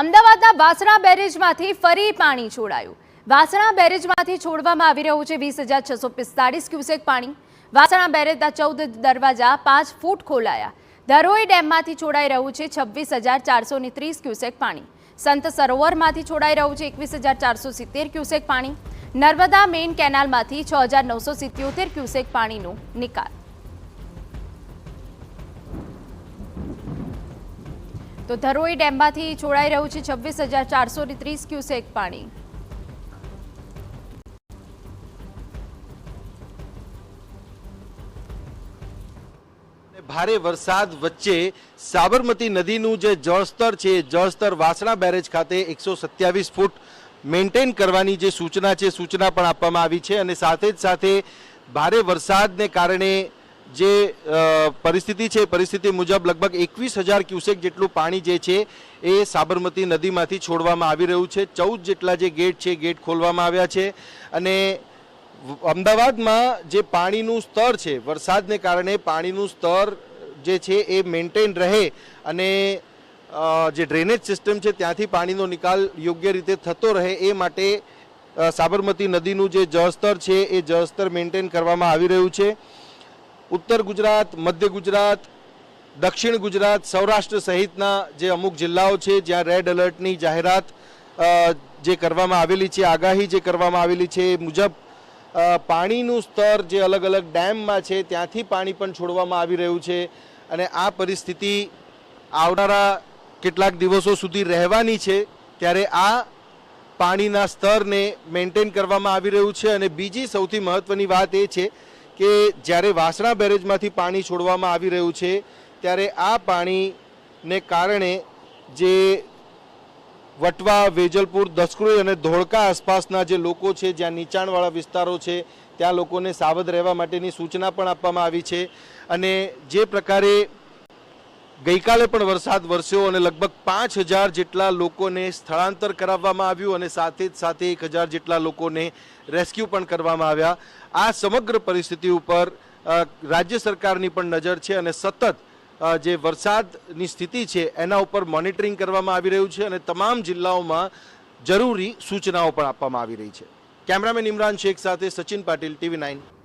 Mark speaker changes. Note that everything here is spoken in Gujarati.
Speaker 1: અમદાવાદના વાસણા બેરેજમાંથી ફરી પાણી છોડાયું। વાસણા બેરેજમાંથી છોડવામાં આવી રહ્યું છે 20,645 ક્યુસેક પાણી। વાસણા બેરેજના 14 દરવાજા 5 ફૂટ ખોલાયા। ધરોઈ ડેમમાંથી છોડાઈ રહ્યું છે 26,430 ક્યુસેક પાણી। સંત સરોવરમાંથી છોડાઈ રહ્યું છે 21,470 ક્યુસેક પાણી। નર્મદા મેઇન કેનાલમાંથી 6,977 ક્યુસેક પાણીનો નિકાલ। તો ધરોઈ ડેમમાંથી છોડાઈ રહ્યું છે 26,430 ક્યુસેક પાણી।
Speaker 2: ભારે વરસાદ વચ્ચે સાબરમતી નદીનું જે જળસ્તર છે જળસ્તર વાસણા બેરેજ ખાતે 127 ફૂટ મેન્ટેન કરવાની જે સૂચના છે સૂચના પણ આપવામાં આવી છે અને સાથે જ સાથે ભારે વરસાદને કારણે જે પરિસ્થિતિ છે પરિસ્થિતિ મુજબ લગભગ 21,000 ક્યુસેક જેટલું પાણી જે છે એ સાબરમતી નદીમાંથી છોડવામાં આવી રહ્યું છે। 14 જેટલા જે ગેટ છે ગેટ ખોલવામાં આવ્યા છે અને અમદાવાદમાં જે પાણીનું સ્તર છે વરસાદને કારણે પાણીનું સ્તર જે છે એ મેન્ટેન રહે અને જે ડ્રેનેજ સિસ્ટમ છે ત્યાંથી પાણીનો નિકાલ યોગ્ય રીતે થતો રહે એ માટે સાબરમતી નદીનું જે જળસ્તર છે એ જળસ્તર મેન્ટેન કરવામાં આવી રહ્યું છે। ઉત્તર ગુજરાત, મધ્ય ગુજરાત, દક્ષિણ ગુજરાત, સૌરાષ્ટ્ર સહિતના જે અમુક જિલ્લાઓ છે જ્યાં રેડ એલર્ટની જાહેરાત જે કરવામાં આવેલી છે આગાહી જે કરવામાં આવેલી છે એ મુજબ પાણીનું સ્તર જે અલગ અલગ ડેમમાં છે ત્યાંથી પાણી પણ છોડવામાં આવી રહ્યું છે અને આ પરિસ્થિતિ આવનારા કેટલાક દિવસો સુધી રહેવાની છે। ત્યારે આ પાણીના સ્તરને મેન્ટેન કરવામાં આવી રહ્યું છે અને બીજી સૌથી મહત્વની વાત એ છે કે જ્યારે વાસણા બેરેજમાંથી પાણી છોડવામાં આવી રહ્યું છે ત્યારે આ પાણીને કારણે જે વટવા, વેજલપુર, દસક્રોઈ અને ધોળકા આસપાસના જે લોકો છે જ્યાં નીચાણવાળા વિસ્તારો છે ત્યાં લોકોને સાવધ રહેવા માટેની સૂચના પણ આપવામાં આવી છે અને જે પ્રકારે ગઈકાલે પણ વરસાદ વરસ્યો અને લગભગ 5,000 જેટલા લોકોને સ્થળાંતર કરાવવામાં આવ્યું અને સાથે જ સાથે 1,000 જેટલા લોકોને રેસ્ક્યુ પણ કરવામાં આવ્યા। આ સમગ્ર પરિસ્થિતિ ઉપર રાજ્ય સરકારની પણ નજર છે અને સતત જે વરસાદની સ્થિતિ છે એના ઉપર મોનિટરિંગ કરવામાં આવી રહ્યું છે અને તમામ જિલ્લાઓમાં જરૂરી સૂચનાઓ પણ આપવામાં આવી રહી છે। કેમેરામેન ઇમરાન શેખ સાથે સચિન પાટીલ, TV9।